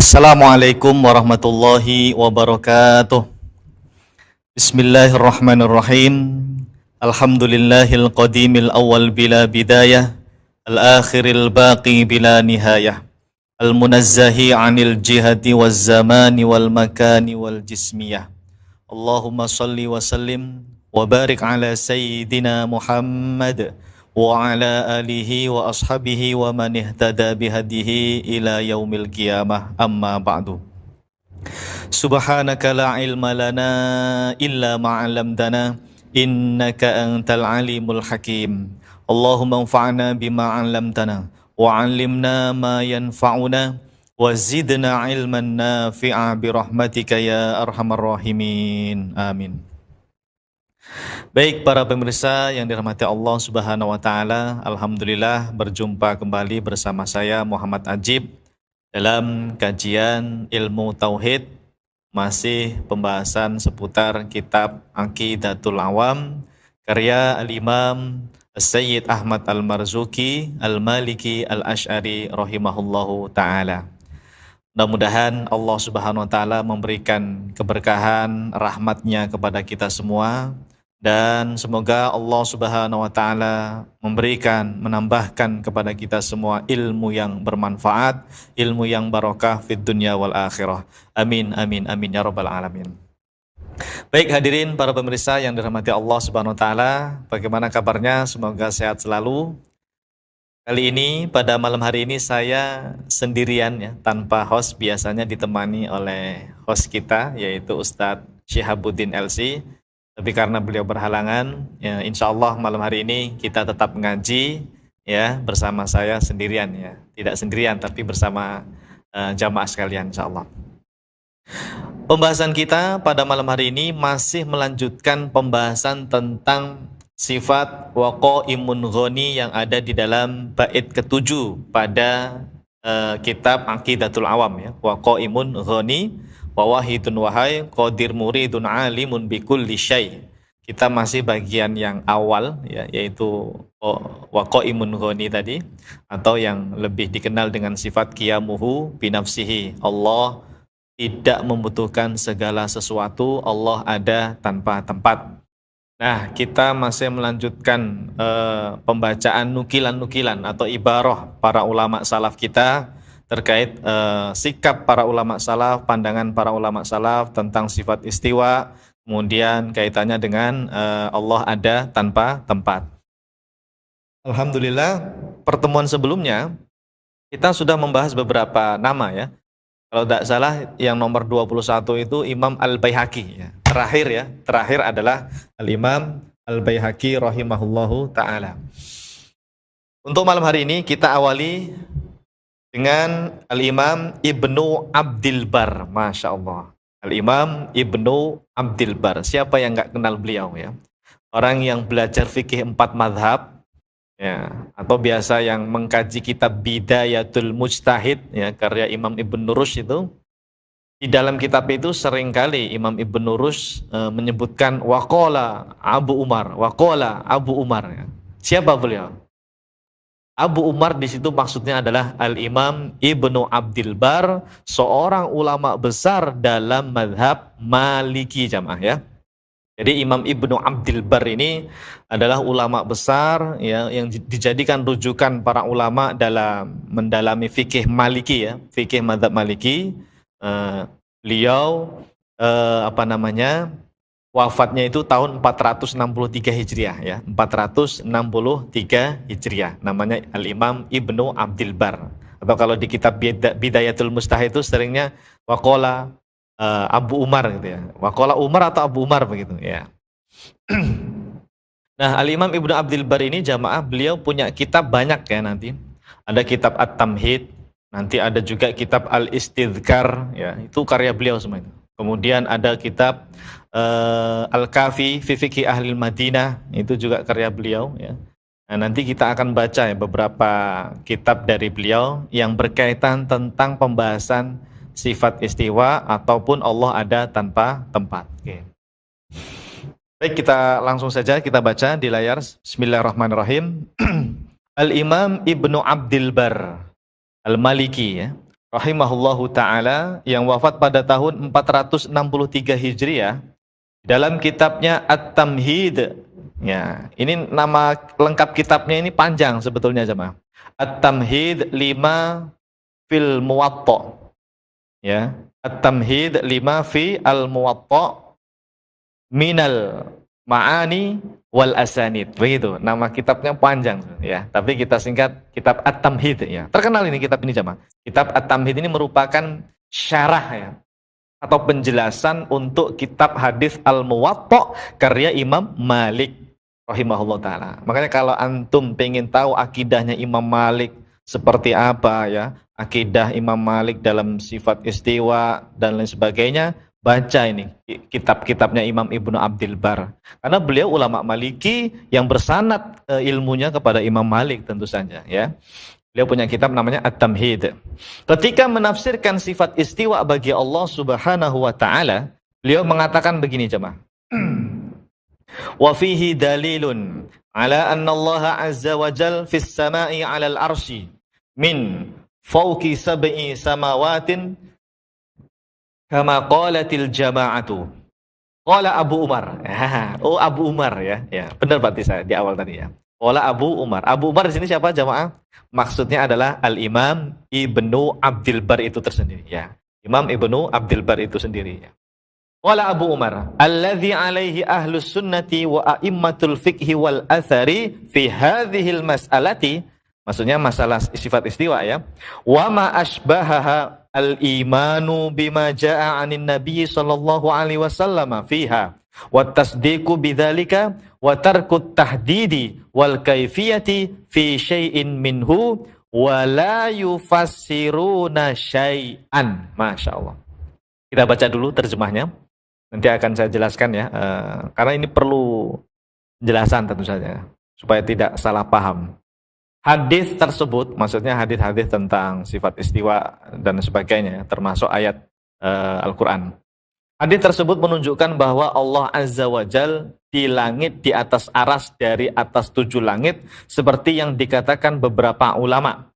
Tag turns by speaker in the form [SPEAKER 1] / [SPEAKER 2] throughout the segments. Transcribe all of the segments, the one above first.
[SPEAKER 1] Assalamualaikum warahmatullahi wabarakatuh. Bismillahirrahmanirrahim. Alhamdulillahil qadimil awal bila bidayah, al-akhiril baqi bila nihayah, al-munazzahi anil jihati waz zamani wal makani wal jismiyah. Allahumma salli wa sallim wa barik ala sayyidina Muhammad wa ala alihi wa ashabihi wa man ihtada bihadihi ila yaumil qiyamah, amma ba'du. Subhanaka la ilma lana illa ma 'allamtana innaka antal alimul hakim. Allahumma anfa'na bima 'allamtana wa 'allimna ma yanfa'una wa zidna ilman nafi'a bi rahmatika ya arhamar rahimin. Amin. Baik para pemirsa yang dirahmati Allah Subhanahu wa taala, alhamdulillah berjumpa kembali bersama saya Muhammad Ajib dalam kajian ilmu tauhid, masih pembahasan seputar kitab Aqidatul Awam karya Al-Imam Sayyid Ahmad Al-Marzuki Al-Maliki Al-Asy'ari rahimahullahu taala. Mudah-mudahan Allah Subhanahu wa taala memberikan keberkahan rahmatnya kepada kita semua, dan semoga Allah Subhanahu wa taala menambahkan kepada kita semua ilmu yang bermanfaat, ilmu yang barokah fid dunya wal akhirah. Amin amin amin ya rabbal alamin. Baik hadirin para pemirsa yang dirahmati Allah Subhanahu wa taala, bagaimana kabarnya? Semoga sehat selalu. Kali ini pada malam hari ini saya sendirian ya, tanpa host. Biasanya ditemani oleh host kita yaitu Ustadz Syihabuddin LC. Tapi karena beliau berhalangan, ya, insya Allah malam hari ini kita tetap ngaji ya bersama saya sendirian ya, tidak sendirian tapi bersama jamaah sekalian insya Allah. Pembahasan kita pada malam hari ini masih melanjutkan pembahasan tentang sifat waqaimun ghani yang ada di dalam bait ke-7 pada kitab Aqidatul Awam ya, waqaimun ghani wa wahidun wahai qadir muridun alimun bikulli syai. Kita masih bagian yang awal ya, yaitu waqaimun ghani tadi, atau yang lebih dikenal dengan sifat qiyamuhu binafsihi. Allah tidak membutuhkan segala sesuatu, Allah ada tanpa tempat. Nah, kita masih melanjutkan pembacaan nukilan-nukilan atau ibarah para ulama salaf kita terkait sikap para ulama salaf, pandangan para ulama salaf tentang sifat istiwa, kemudian kaitannya dengan Allah ada tanpa tempat. Alhamdulillah, pertemuan sebelumnya kita sudah membahas beberapa nama ya. Kalau tidak salah yang nomor 21 itu Imam Al-Baihaqi ya. Terakhir adalah Al-Imam Al-Baihaqi rahimahullahu ta'ala. Untuk malam hari ini kita awali dengan Al-Imam Ibnu Abdil Bar. Masya Allah, Al-Imam Ibnu Abdil Bar. Siapa yang nggak kenal beliau ya? Orang yang belajar fikih 4 madhab ya, atau biasa yang mengkaji kitab Bidayatul Mujtahid ya, karya Imam Ibnu Rushd itu. Di dalam kitab itu seringkali Imam Ibnu Rushd menyebutkan waqala Abu Umar ya. Siapa beliau? Abu Umar di situ maksudnya adalah Al-Imam Ibnu Abdil Bar, seorang ulama besar dalam mazhab Maliki jamaah ya. Jadi Imam Ibnu Abdil Bar ini adalah ulama besar ya, yang dijadikan rujukan para ulama dalam mendalami fikih Maliki ya, fikih mazhab Maliki. Beliau wafatnya itu tahun 463 Hijriah ya, 463 Hijriah. Namanya Al-Imam Ibnu Abdil Bar. Atau kalau di kitab Bidayatul Mujtahid itu seringnya waqala Abu Umar gitu ya. Waqala Umar atau Abu Umar begitu ya. Nah, Al-Imam Ibnu Abdil Bar ini jamaah beliau punya kitab banyak ya nanti. Ada kitab At-Tamhid, nanti ada juga kitab Al-Istidhkar ya, itu karya beliau semua itu. Kemudian ada kitab Al-Kafi fi Fiqhi Ahlil Madinah, itu juga karya beliau ya. Nah, nanti kita akan baca ya beberapa kitab dari beliau yang berkaitan tentang pembahasan sifat istiwa ataupun Allah ada tanpa tempat. Oke. Baik, kita langsung saja kita baca di layar. Bismillahirrahmanirrahim. Al-Imam Ibnu Abdil Bar Al-Maliki ya, rahimahullahu taala yang wafat pada tahun 463 Hijriah, dalam kitabnya At-Tamhid, ya, ini nama lengkap kitabnya ini panjang sebetulnya jemaah. At-Tamhid 5 fil Muwatta, ya. At-Tamhid 5 fi al-Muwatta minal ma'ani wal asanid. Begitu, nama kitabnya panjang ya, tapi kita singkat kitab At-Tamhid ya. Terkenal ini kitab ini jemaah. Kitab At-Tamhid ini merupakan syarah ya, atau penjelasan untuk kitab hadis Al-Muwatta karya Imam Malik rahimahullah taala. Makanya kalau antum pengen tahu akidahnya Imam Malik seperti apa ya, akidah Imam Malik dalam sifat istiwa dan lain sebagainya, baca ini kitab-kitabnya Imam Ibnu Abdil Bar. Karena beliau ulama Maliki yang bersanad ilmunya kepada Imam Malik tentu saja ya. Beliau punya kitab namanya At-Tamhid. Ketika menafsirkan sifat istiwa bagi Allah Subhanahu wa taala, beliau mengatakan begini jemaah. Wa fihi dalilun ala anna Allah azza wa jal fis sama'i 'alal arsy min fawqi sab'i samawatin kama qalatil jama'atu. Qala Abu Umar. Oh, Abu Umar ya. Ya, benar berarti saya di awal tadi ya. Qala Abu Umar. Abu Umar di sini siapa jamaah? Maksudnya adalah Al-Imam Ibnu Abdil Bar itu tersendiri ya. Imam Ibnu Abdil Bar itu sendiri ya. Qala Abu Umar, alladzi alaihi ahlus sunnati wa a'immatul fiqhi wal athari fi hadhil mas'alati. Maksudnya masalah sifat istiwa ya. Wa ma asbahaha al-imanu bima jaa'a 'anin nabiy sallallahu alaihi wasallam fiha wa tasdiqu bidzalika wa tarkut tahdidi wal kaifiyati fi syai'in minhu wa la yufassiruna syai'an. Masyaallah. Kita baca dulu terjemahnya. Nanti akan saya jelaskan ya, karena ini perlu penjelasan tentu saja supaya tidak salah paham. Hadis tersebut, maksudnya hadis-hadis tentang sifat istiwa dan sebagainya, termasuk ayat Al-Quran. Hadis tersebut menunjukkan bahwa Allah Azza wa Jal di langit di atas aras dari atas 7 langit, seperti yang dikatakan beberapa ulama.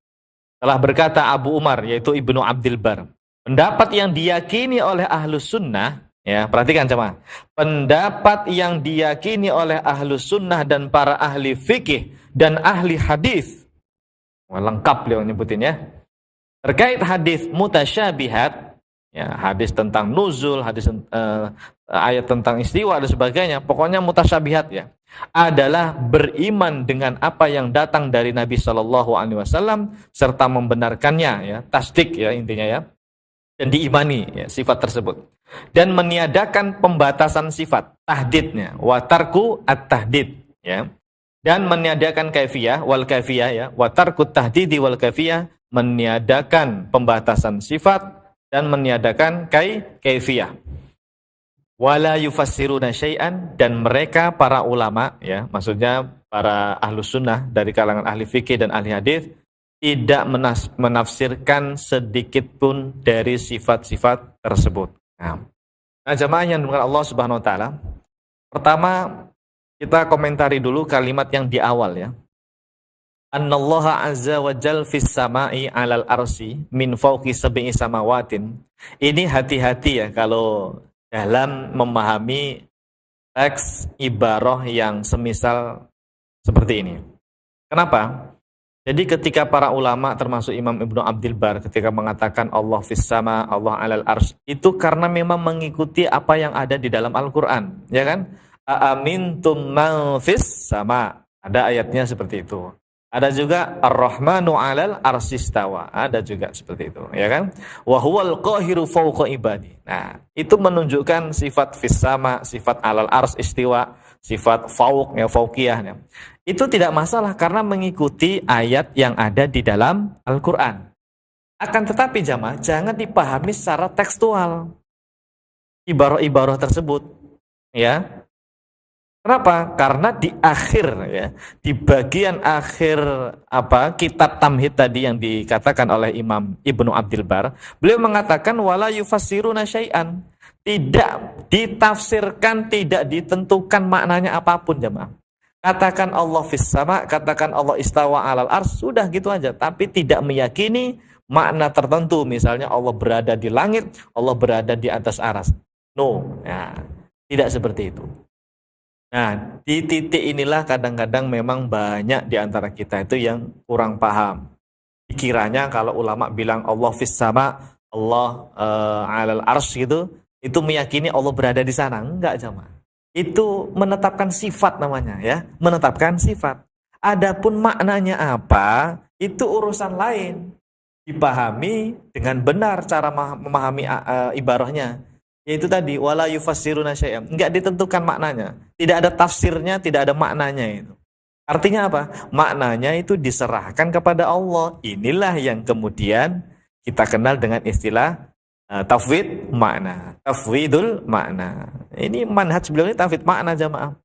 [SPEAKER 1] Telah berkata Abu Umar, yaitu Ibnu Abdil Bar, pendapat yang diyakini oleh Ahlus Sunnah, ya, perhatikan jemaah. Pendapat yang diyakini oleh Ahlus Sunnah dan para ahli fikih dan ahli hadis. Wah, lengkap beliau nyebutin ya. Terkait hadis mutasyabihat, ya, hadis tentang nuzul, hadis ayat tentang istiwa dan sebagainya, pokoknya mutasyabihat ya, adalah beriman dengan apa yang datang dari Nabi Shallallahu Alaihi Wasallam serta membenarkannya, ya, tasdik ya intinya ya, dan diimani ya, sifat tersebut, dan meniadakan pembatasan sifat tahdidnya, watarku at-tahdid ya, dan meniadakan kaifiyah wal kaifiyah ya, watarku tahdidi wal kaifiyah, meniadakan pembatasan sifat dan meniadakan kaifiyah. Wala yufassiruna syai'an, dan mereka para ulama ya, maksudnya para ahlus sunnah dari kalangan ahli fikih dan ahli hadis, tidak menafsirkan sedikit pun dari sifat-sifat tersebut. Nah, jamaah yang dimulakan Allah Subhanahu wa taala, pertama kita komentari dulu kalimat yang di awal ya. Annallaha azza wa jal fis sama'i 'alal arsi min fawqi sab'i samawatin. Ini hati-hati ya kalau dalam memahami teks ibarah yang semisal seperti ini. Kenapa? Jadi ketika para ulama termasuk Imam Ibnu Abdil Bar ketika mengatakan Allah fis sama, Allah 'alal arsy, itu karena memang mengikuti apa yang ada di dalam Al-Qur'an, ya kan? Aamintum man fis sama. Ada ayatnya seperti itu. Ada juga Ar-Rahmanu 'alal arsy istawa. Ada juga seperti itu, ya kan? Wa huwal qahiru fawqa ibadi. Nah, itu menunjukkan sifat fis sama, sifat 'alal arsy istiwa, sifat fauq ya, fauqiyah ya. Itu tidak masalah karena mengikuti ayat yang ada di dalam Al-Qur'an. Akan tetapi jamaah, jangan dipahami secara tekstual ibarah-ibarah tersebut, ya. Kenapa? Karena di akhir ya, di bagian akhir kitab Tamhid tadi yang dikatakan oleh Imam Ibnu Abdil Bar, beliau mengatakan wala yufassiruna syai'an, tidak ditafsirkan, tidak ditentukan maknanya apapun jemaah. Katakan Allah fis sama, katakan Allah istawa 'alal arsy, sudah gitu aja, tapi tidak meyakini makna tertentu, misalnya Allah berada di langit, Allah berada di atas aras. No, ya, tidak seperti itu. Nah, di titik inilah kadang-kadang memang banyak di antara kita itu yang kurang paham. Dikiranya kalau ulama bilang Allah fis sama, Allah alal arsy gitu, itu meyakini Allah berada di sana. Enggak, jemaah. Itu menetapkan sifat namanya, ya, menetapkan sifat. Adapun maknanya apa, itu urusan lain. Dipahami dengan benar cara memahami ibarahnya. Yaitu tadi wala yufassiruna syai'an. Enggak ditentukan maknanya. Tidak ada tafsirnya, tidak ada maknanya itu. Artinya apa? Maknanya itu diserahkan kepada Allah. Inilah yang kemudian kita kenal dengan istilah tafwid makna. Tafwidul makna. Ini manhaj beliau ini tafwid makna, jamaah.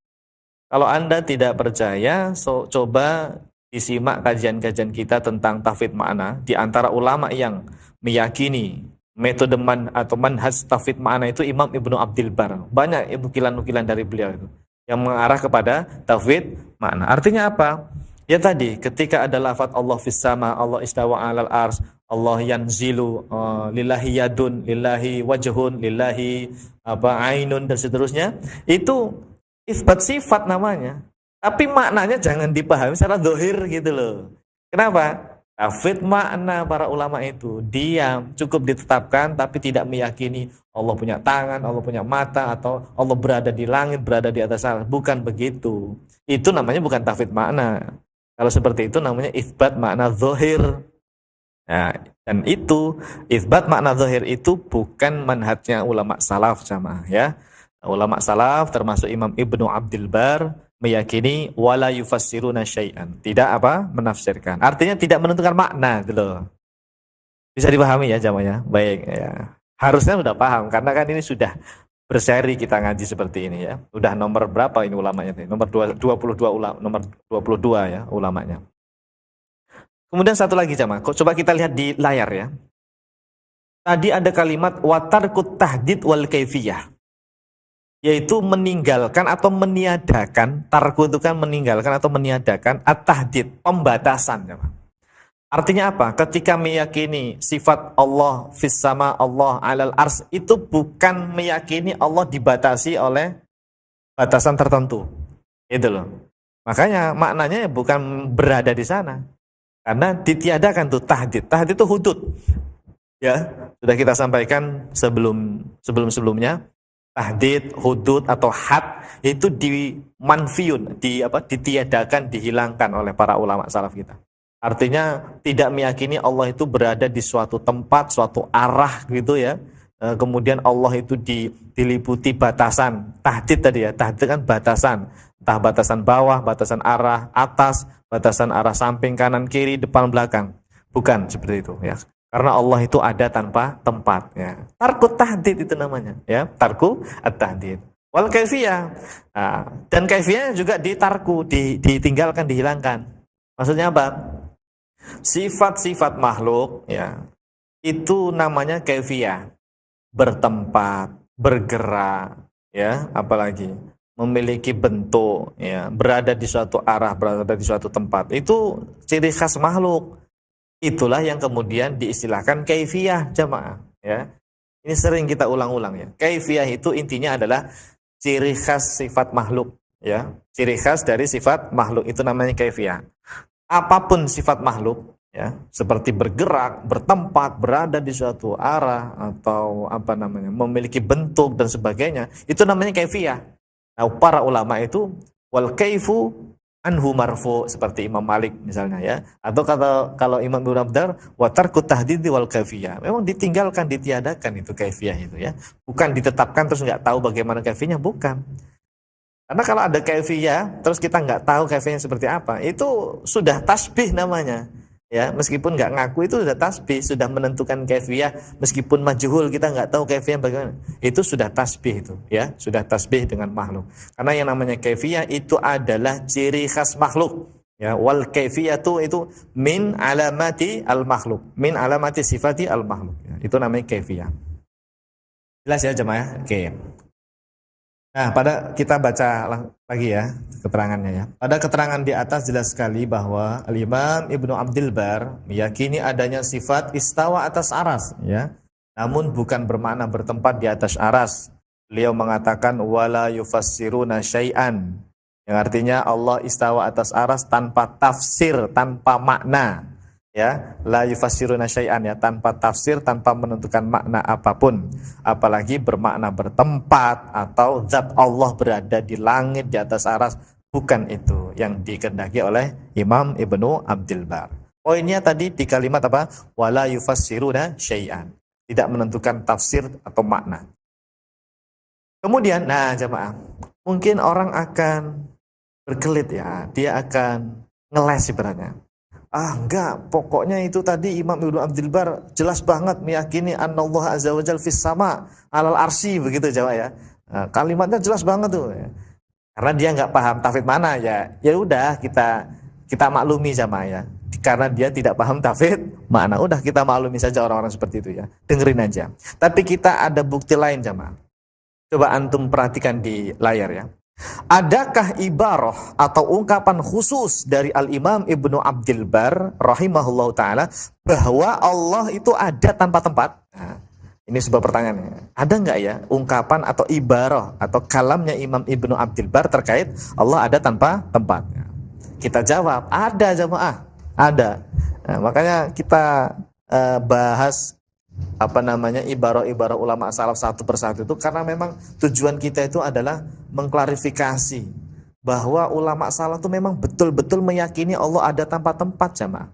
[SPEAKER 1] Kalau Anda tidak percaya, coba disimak kajian-kajian kita tentang tafwid makna. Di antara ulama yang meyakini metode atau manhaj tafwid makna itu Imam Ibnu Abdil Bar. Banyak nukilan-nukilan dari beliau itu yang mengarah kepada tafwid makna. Artinya apa? Ya tadi, ketika ada lafaz Allah fis sama, Allah istawa alal ars, Allah yanzilu, lillahi yadun, lillahi wajhun, lillahi ainun dan seterusnya, itu isbat sifat namanya. Tapi maknanya jangan dipahami secara zahir gitu loh. Kenapa? Tafwid makna para ulama itu diam, cukup ditetapkan tapi tidak meyakini Allah punya tangan, Allah punya mata, atau Allah berada di langit, berada di atas aras. Bukan begitu. Itu namanya bukan tafwid makna. Kalau seperti itu namanya isbat makna zahir. Nah, dan itu isbat makna zahir itu bukan manhajnya ulama salaf, jamaah, ya. Ulama salaf termasuk Imam Ibnu Abdil Bar meyakini wala yufassiruna syai'an. Tidak apa? Menafsirkan. Artinya tidak menentukan makna gitu loh. Bisa dipahami ya, jamaah? Baik, ya. Harusnya sudah paham karena kan ini sudah berseri kita ngaji seperti ini, ya. Udah nomor berapa ini ulamanya? Nomor 22 ulama, nomor 22 ya ulamanya. Kemudian satu lagi, jamaah. Coba kita lihat di layar ya. Tadi ada kalimat watarkut tahdid wal kaifiyah. Yaitu meninggalkan atau meniadakan, tarku itu kan meninggalkan atau meniadakan, at-tahdid, pembatasan. Artinya apa? Ketika meyakini sifat Allah fis sama, Allah alal ars, itu bukan meyakini Allah dibatasi oleh batasan tertentu. Itu loh. Makanya maknanya bukan berada di sana. Karena ditiadakan tuh tahdid. Tahdid itu hudud. Ya, sudah kita sampaikan sebelumnya. Tahdid, hudud atau had itu ditiadakan, dihilangkan oleh para ulama salaf kita. Artinya tidak meyakini Allah itu berada di suatu tempat, suatu arah gitu ya. Kemudian Allah itu diliputi batasan. Tahdid tadi ya, tahdid kan batasan. Entah batasan bawah, batasan arah atas, batasan arah samping, kanan, kiri, depan, belakang. Bukan seperti itu ya. Karena Allah itu ada tanpa tempat, ya. Tarku tahdid itu namanya, ya. Tarku at-tahdid. Wal kaifiyah. Nah, dan kaifiyah juga ditarku, ditinggalkan, dihilangkan. Maksudnya apa? Sifat-sifat makhluk, ya, itu namanya kaifiyah. Bertempat, bergerak, ya, apalagi memiliki bentuk, ya, berada di suatu arah, berada di suatu tempat. Itu ciri khas makhluk. Itulah yang kemudian diistilahkan kaifiyah, jamaah, ya. Ini sering kita ulang-ulang ya. Kaifiyah itu intinya adalah ciri khas sifat makhluk, ya. Ciri khas dari sifat makhluk itu namanya kaifiyah. Apapun sifat makhluk, ya, seperti bergerak, bertempat, berada di suatu arah atau memiliki bentuk dan sebagainya, itu namanya kaifiyah. Nah, para ulama itu wal kaifu anhu marfu, seperti Imam Malik misalnya, ya. Atau kalau Imam Ibnu Abdar wa tarku tahdidi wal kaifiyah. Memang ditinggalkan, ditiadakan itu kaifiyah itu, ya. Bukan ditetapkan terus nggak tahu bagaimana kaifiyahnya, bukan. Karena kalau ada kaifiyah terus kita nggak tahu kaifiyahnya seperti apa, itu sudah tasbih namanya. Ya, meskipun nggak ngaku itu sudah tasbih, sudah menentukan kaifiyah meskipun majhul, kita nggak tahu kaifiyah bagaimana. Itu sudah tasbih itu, ya, sudah tasbih dengan makhluk. Karena yang namanya kaifiyah itu adalah ciri khas makhluk. Ya, wal kaifiyatu itu min alamati al makhluk, min alamati sifati al makhluk. Ya, itu namanya kaifiyah. Jelas ya, jemaah? Oke. Nah, pada kita baca lagi ya keterangannya ya. Pada keterangan di atas jelas sekali bahwa Al-Imam Ibnu Abdil Bar meyakini adanya sifat istawa atas aras ya. Namun bukan bermakna bertempat di atas aras. Beliau mengatakan wala yufassiruna syai'an. Yang artinya Allah istawa atas aras tanpa tafsir, tanpa makna. Ya, la yufassiruna syai'an ya, tanpa tafsir, tanpa menentukan makna apapun, apalagi bermakna bertempat atau zat Allah berada di langit di atas aras, bukan itu yang dikehendaki oleh Imam Ibnu Abdil Bar. Poinnya tadi di kalimat apa? Wala yufassiruna syai'an, tidak menentukan tafsir atau makna. Kemudian, nah jemaah, mungkin orang akan berkelit ya, dia akan ngeles ibaratnya. Enggak, pokoknya itu tadi Imam Ibnu Abdil Bar jelas banget meyakini annallahu azza wajal fis sama alal arsy, begitu jawab ya. Nah, kalimatnya jelas banget tuh ya. Karena dia nggak paham tafsir mana ya. Ya udah kita maklumi jamaah ya. Karena dia tidak paham tafsir mana, udah kita maklumi saja orang-orang seperti itu ya. Dengerin aja. Tapi kita ada bukti lain jamaah. Coba antum perhatikan di layar ya. Adakah ibarah atau ungkapan khusus dari Al-Imam Ibnu Abdil Bar rahimahullah ta'ala bahwa Allah itu ada tanpa tempat? Nah, ini sebuah pertanyaannya. Ada nggak ya ungkapan atau ibarah atau kalamnya Imam Ibnu Abdil Bar terkait Allah ada tanpa tempat? Kita jawab, ada jamaah, ada. Nah, makanya kita bahas ibarah-ibarah ulama salaf satu persatu itu karena memang tujuan kita itu adalah mengklarifikasi bahwa ulama salaf itu memang betul-betul meyakini Allah ada tanpa tempat jamaah.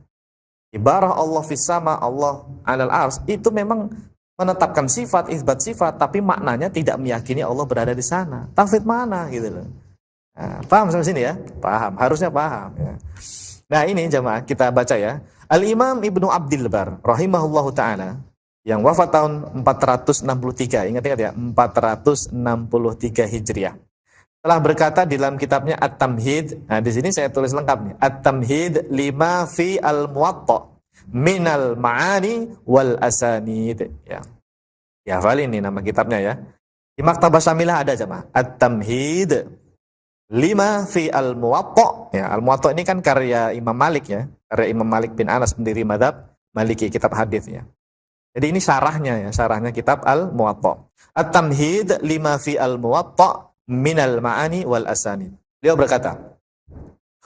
[SPEAKER 1] Ibarah Allah fis sama, Allah alal ars itu memang menetapkan sifat, isbat sifat, tapi maknanya tidak meyakini Allah berada di sana. Tafsir mana gitu loh. Nah, paham sampai sini ya? Paham, harusnya paham ya. Nah, ini jamaah kita baca ya. Al-Imam Ibnu Abdil Bar rahimahullahu taala yang wafat tahun 463, ingat-ingat ya, 463 Hijriah. Telah berkata di dalam kitabnya At-Tamhid. Nah, di sini saya tulis lengkap nih. At-Tamhid lima fi al-Muwatta minal ma'ani wal asanid. Ya. Ya, hafal ini nama kitabnya ya. Di Maktabah Syamilah ada jemaah. At-Tamhid lima fi al-Muwatta. Ya, al-Muwatta ini kan karya Imam Malik ya. Karya Imam Malik bin Anas pendiri mazhab Maliki, kitab hadis ya. Jadi ini syarahnya ya, syarahnya kitab Al-Muwatta. At-Tamhid lima fi al-Muwatta minal ma'ani wal asanid. Beliau berkata,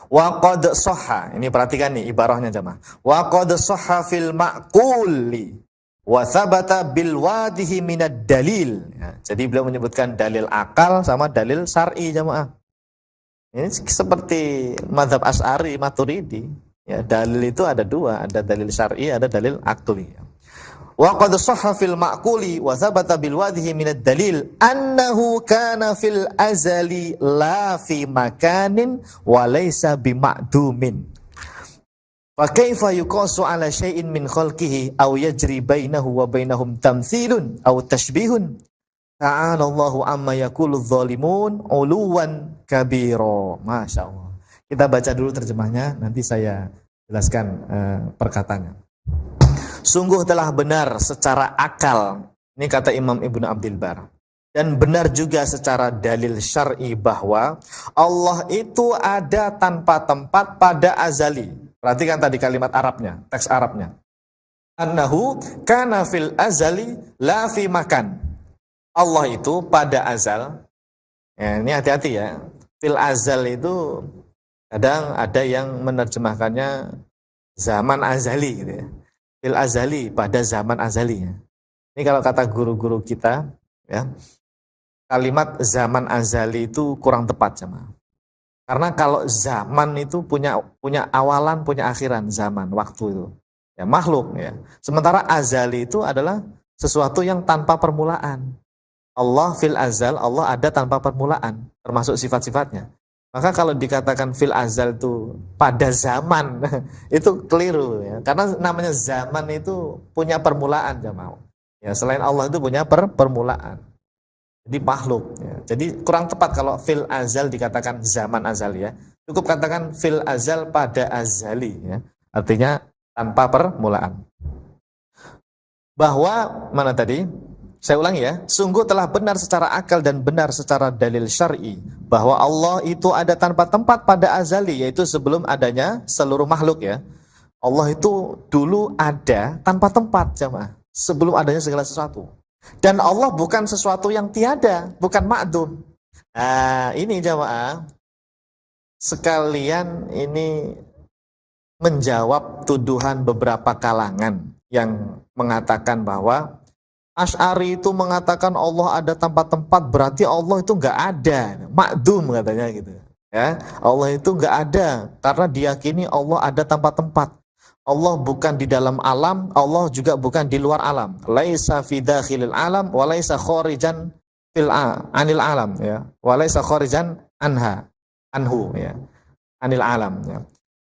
[SPEAKER 1] wa qad sahha, ini perhatikan nih ibarahnya jemaah. Wa qad sahha fil ma'quli wa thabata bil wadihi minad dalil. Ya, jadi beliau menyebutkan dalil akal sama dalil syar'i jemaah. Ini seperti mazhab Asy'ari Maturidi. Ya, dalil itu ada dua, ada dalil syar'i, ada dalil akli. Wa qad sahha fil ma'quli wa thabata bil wadhihi min ad-dalil annahu kana fil azali la fi makanin wa laysa bi ma'dumin. Fa kaifa yuqasu ala syai'in min khalqihi aw yajri bainahu wa bainahum tamthilun aw tashbihun. Ta'ala Allahu amma yaqulu adh-dhalimun 'uluwan kabira. Masyaallah. Kita baca dulu terjemahnya, nanti saya jelaskan perkataannya. Sungguh telah benar secara akal, ini kata Imam Ibnu Abdil Bar, dan benar juga secara dalil syar'i bahwa Allah itu ada tanpa tempat pada azali. Perhatikan tadi kalimat Arabnya, teks Arabnya. Annahu kana fil azali la fi makan. Allah itu pada azal, ya, ini hati-hati ya, fil azal itu kadang ada yang menerjemahkannya zaman azali gitu ya. Fil azali, pada zaman azali ya. Ini kalau kata guru-guru kita ya, kalimat zaman azali itu kurang tepat sama. Karena kalau zaman itu punya awalan, punya akhiran, zaman, waktu itu. Ya, makhluk ya. Sementara azali itu adalah sesuatu yang tanpa permulaan. Allah fil azal, Allah ada tanpa permulaan, termasuk sifat-sifatnya. Maka kalau dikatakan fil azal itu pada zaman, itu keliru ya. Karena namanya zaman itu punya permulaan jamaah. Ya, selain Allah itu punya permulaan. Jadi makhluk ya. Jadi kurang tepat kalau fil azal dikatakan zaman azali ya. Cukup katakan fil azal pada azali ya. Artinya tanpa permulaan. Bahwa mana tadi? Saya ulangi ya, sungguh telah benar secara akal dan benar secara dalil syar'i bahwa Allah itu ada tanpa tempat pada azali, yaitu sebelum adanya seluruh makhluk ya. Allah itu dulu ada tanpa tempat, jemaah, sebelum adanya segala sesuatu. Dan Allah bukan sesuatu yang tiada, bukan ma'dum. Nah, ini jemaah, sekalian ini menjawab tuduhan beberapa kalangan yang mengatakan bahwa Asy'ari itu mengatakan Allah ada tanpa tempat, berarti Allah itu nggak ada, ma'dum katanya gitu. Ya, Allah itu nggak ada karena diyakini Allah ada tanpa tempat. Allah bukan di dalam alam, Allah juga bukan di luar alam. Laisa fi dakhilil alam wa laisa kharijan anil alam ya. Wa laisa kharijan anhu ya. Anil alam ya.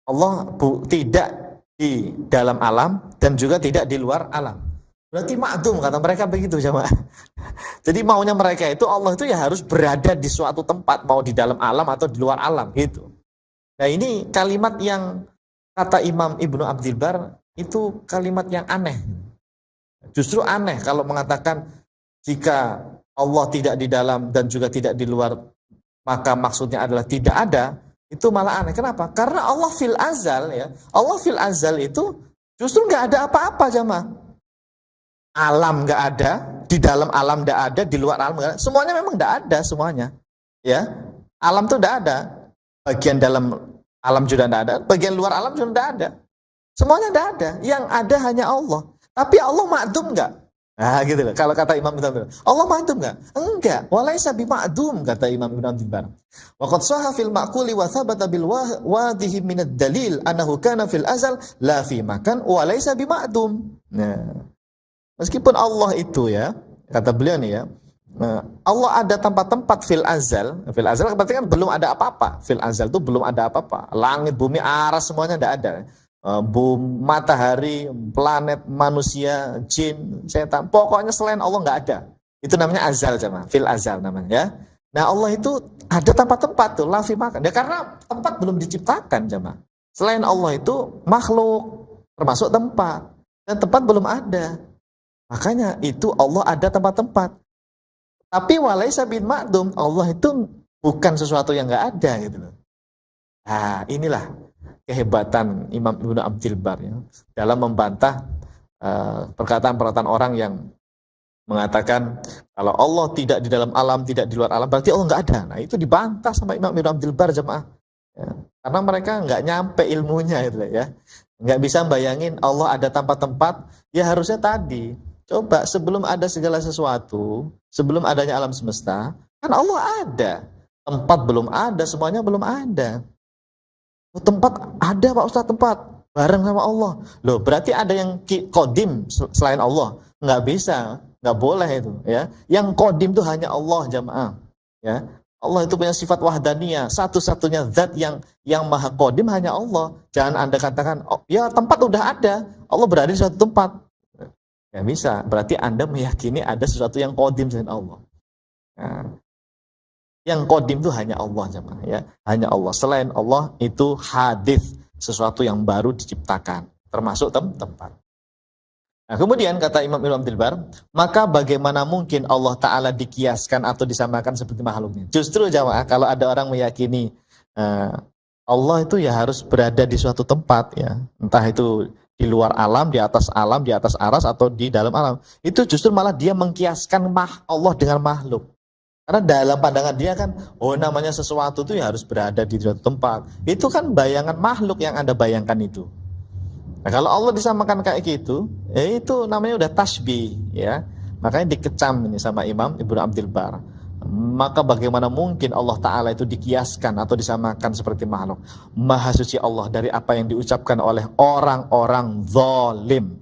[SPEAKER 1] Allah tidak di dalam alam dan juga tidak di luar alam. Berarti ma'dum kata mereka begitu, jemaah. Jadi maunya mereka itu Allah itu ya harus berada di suatu tempat, mau di dalam alam atau di luar alam gitu. Nah, ini kalimat yang kata Imam Ibnu Abdil Bar itu kalimat yang aneh. Justru aneh kalau mengatakan jika Allah tidak di dalam dan juga tidak di luar, maka maksudnya adalah tidak ada. Itu malah aneh. Kenapa? Karena Allah fil azal ya. Allah fil azal itu justru nggak ada apa-apa, jemaah. Alam nggak ada, di dalam alam nggak ada, di luar alam nggak ada. Semuanya memang nggak ada semuanya. Ya, alam tuh nggak ada. Bagian dalam alam juga nggak ada, bagian luar alam juga nggak ada. Semuanya nggak ada. Yang ada hanya Allah. Tapi Allah ma'dum nggak? Nah, gitu loh. Kalau kata Imam Ibnu Abdil Bar, Allah ma'dum nggak? Enggak. Walaisa bima'dum kata Imam Ibnu Abdil Bar. Wa qad shahha fil ma'quli wa thabata bil wadihi min ad-dalil annahu kana fil azal la fi makan wa laisa bima'dum. Nah, meskipun Allah itu ya, kata beliau nih ya, Allah ada tanpa tempat fil azal berarti kan belum ada apa-apa. Fil azal itu belum ada apa-apa. Langit, bumi, aras semuanya tidak ada. Bumi, matahari, planet, manusia, jin, setan, pokoknya selain Allah nggak ada. Itu namanya azal, jemaah. Fil azal namanya ya. Nah, Allah itu ada tanpa tempat tuh, la fi makan. Ya karena tempat belum diciptakan, jemaah. Selain Allah itu makhluk termasuk tempat, dan tempat belum ada. Makanya itu Allah ada tempat-tempat. Tapi walaisa bin ma'dum, Allah itu bukan sesuatu yang nggak ada gitu loh. Nah, inilah kehebatan Imam Ibnu Abdil Bar ya, dalam membantah perkataan-perkataan orang yang mengatakan kalau Allah tidak di dalam alam, tidak di luar alam, berarti Allah nggak ada. Nah, itu dibantah sama Imam Ibnu Abdil Bar, jemaah. Ya, karena mereka nggak nyampe ilmunya gitu ya. Nggak bisa bayangin Allah ada tanpa tempat, ya harusnya tadi. Coba sebelum ada segala sesuatu, sebelum adanya alam semesta, kan Allah ada. Tempat belum ada, semuanya belum ada. Tempat ada Pak Ustaz, tempat bareng sama Allah. Loh, berarti ada yang kodim selain Allah. Nggak bisa, nggak boleh itu ya. Yang kodim itu hanya Allah, jamaah. Ya. Allah itu punya sifat wahdaniyah, satu-satunya zat yang maha kodim hanya Allah. Jangan Anda katakan, oh, ya tempat udah ada, Allah berada di suatu tempat. Ya bisa, berarti Anda meyakini ada sesuatu yang kodim selain Allah. Nah, yang kodim itu hanya Allah, jemaah ya, hanya Allah. Selain Allah itu hadis, sesuatu yang baru diciptakan, termasuk tempat. Nah, kemudian kata Imam Ibnu Abdil Bar, maka bagaimana mungkin Allah Ta'ala dikiaskan atau disamakan seperti makhluknya? Justru jemaah, kalau ada orang meyakini Allah itu ya harus berada di suatu tempat ya, entah itu di luar alam, di atas aras atau di dalam alam. Itu justru malah dia mengkiaskan Allah dengan makhluk. Karena dalam pandangan dia kan, oh namanya sesuatu itu ya harus berada di suatu tempat. Itu kan bayangan makhluk yang Anda bayangkan itu. Nah, kalau Allah disamakan kayak gitu, itu namanya udah tasbih ya. Makanya dikecam ini sama Imam Ibnu Abdil Bar. Maka bagaimana mungkin Allah Ta'ala itu dikiaskan atau disamakan seperti makhluk? Maha suci Allah dari apa yang diucapkan oleh orang-orang zalim.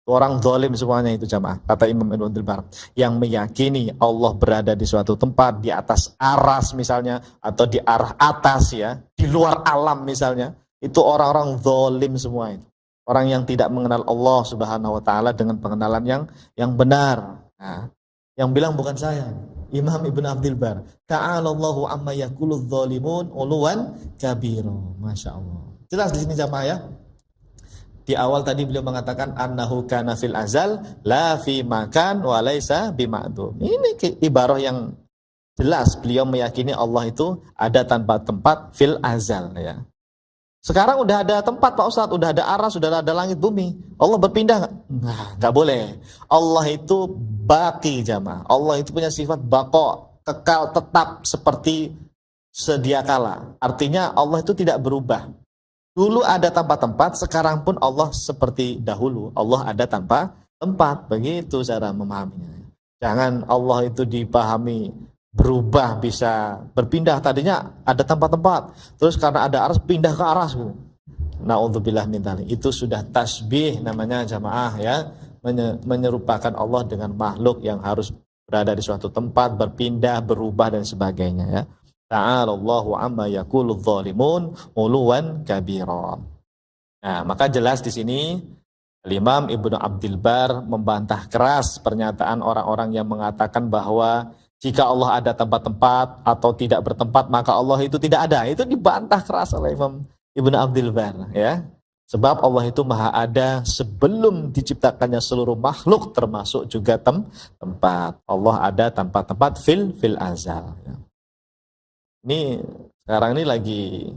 [SPEAKER 1] Orang zalim semuanya itu, jamaah. Kata Imam Ibnu Abdil Bar, yang meyakini Allah berada di suatu tempat, di atas aras misalnya, atau di arah atas ya, di luar alam misalnya, itu orang-orang zalim semua itu. Orang yang tidak mengenal Allah Subhanahu wa Ta'ala dengan pengenalan yang benar. Nah, yang bilang bukan saya, Imam Ibnu Abdil Bar. Ta'alallahu amma yaquludz zalimun uluwan kabiro. Masya Allah. Jelas di sini jamaah ya. Di awal tadi beliau mengatakan annahu kana fil azal la fi makan wa laisa bima'dum. Ini ibarah yang jelas beliau meyakini Allah itu ada tanpa tempat fil azal ya. Sekarang udah ada tempat Pak Ustadz, udah ada aras, sudah ada langit bumi. Allah berpindah nggak? Nah, nggak boleh. Allah itu baqi jamaah. Allah itu punya sifat baqo, kekal tetap seperti sedia kala. Artinya Allah itu tidak berubah. Dulu ada tanpa tempat, sekarang pun Allah seperti dahulu. Allah ada tanpa tempat. Begitu cara memahaminya. Jangan Allah itu dipahami berubah, bisa berpindah. Tadinya ada tempat-tempat, terus karena ada aras pindah ke aras. Na'udzubillah min dzalik. Itu sudah tasbih namanya jamaah ya. Menyerupakan Allah dengan makhluk yang harus berada di suatu tempat, berpindah, berubah dan sebagainya ya. Ta'alallahu amma yaquludz zalimun uluwan kabira. Nah, maka jelas di sini Imam Ibnu Abdul Bar membantah keras pernyataan orang-orang yang mengatakan bahwa jika Allah ada tempat-tempat atau tidak bertempat maka Allah itu tidak ada. Itu dibantah keras oleh Imam Ibnu Abdul Bar ya. Sebab Allah itu maha ada sebelum diciptakannya seluruh makhluk termasuk juga tempat. Allah ada tanpa tempat fil azal ya. Ini sekarang ini lagi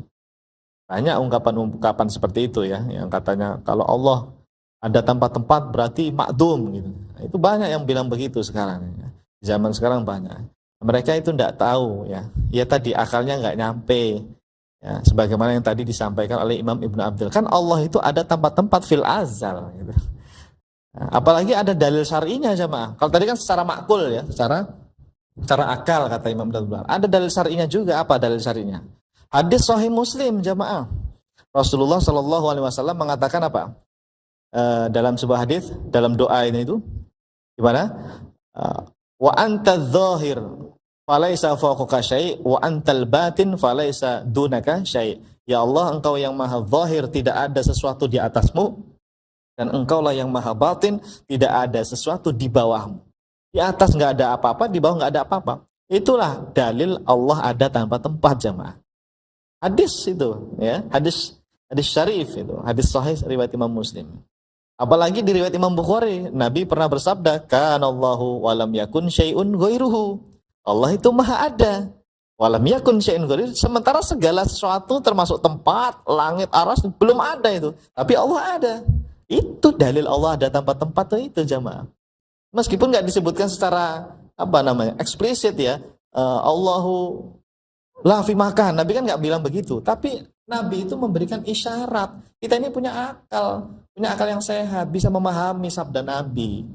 [SPEAKER 1] banyak ungkapan-ungkapan seperti itu ya, yang katanya kalau Allah ada tempat-tempat berarti makdum gitu. Itu banyak yang bilang begitu sekarang ya. Zaman sekarang banyak. Mereka itu tidak tahu ya. Ya tadi akalnya nggak nyampe. Ya, sebagaimana yang tadi disampaikan oleh Imam Ibnu Abdul, kan Allah itu ada tempat-tempat fil azal gitu. Nah, apalagi ada dalil syar'inya jamaah. Kalau tadi kan secara makul ya, secara akal kata Imam Abdul. Ada dalil syar'inya juga. Apa dalil syar'inya? Hadis Sahih Muslim jamaah. Rasulullah Shallallahu Alaihi Wasallam mengatakan apa? Dalam sebuah hadis, dalam doa ini itu gimana? Wa anta dzahir falaisa fawqaka syai' wa antal batin falaisa dunaka syai'. Ya Allah, engkau yang maha zahir, tidak ada sesuatu di atasmu, dan engkaulah yang maha batin, tidak ada sesuatu di bawahmu. Di atas nggak ada apa-apa, di bawah nggak ada apa-apa. Itulah dalil Allah ada tanpa tempat jamaah. Hadis itu, ya, hadis syarif itu, hadis sahih riwayat Imam Muslim. Apalagi di riwayat Imam Bukhari, Nabi pernah bersabda, "Kanallahu walam yakun syai'un ghairuhu." Allah itu maha ada, walam yakun syai'un ghairuhu. Sementara segala sesuatu termasuk tempat, langit, aras belum ada itu, tapi Allah ada. Itu dalil Allah ada tanpa tempat itu jamaah. Meskipun nggak disebutkan secara eksplisit ya, Allahu la fi makan. Nabi kan nggak bilang begitu, tapi Nabi itu memberikan isyarat. Kita ini punya akal yang sehat, bisa memahami sabda Nabi.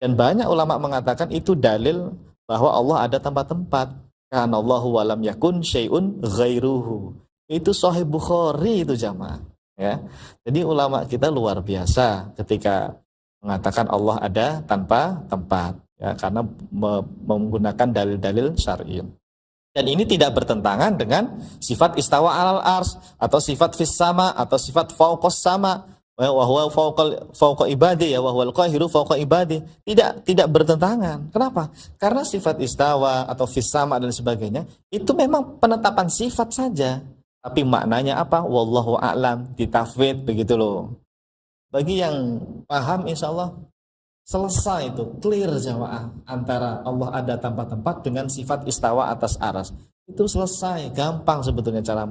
[SPEAKER 1] Dan banyak ulama mengatakan itu dalil bahwa Allah ada tempat-tempat. Karena Allahu walam yakun syai'un ghairuhu. Itu Sahih Bukhari itu jamaah. Ya, jadi ulama kita luar biasa ketika mengatakan Allah ada tanpa tempat ya, karena menggunakan dalil-dalil syar'i. Dan ini tidak bertentangan dengan sifat istawa alal ars atau sifat fis sama atau sifat fauqas sama wa huwa fauqa ibadi ya wa huwal qahiru fauqa ibadi. Tidak bertentangan. Kenapa? Karena sifat istawa atau fis sama dan sebagainya itu memang penetapan sifat saja. Tapi maknanya apa? Wallahu a'lam, ditafwid begitu loh. Bagi yang paham insya Allah selesai itu, clear jamaah antara Allah ada tanpa tempat dengan sifat istawa atas aras. Itu selesai, gampang sebetulnya cara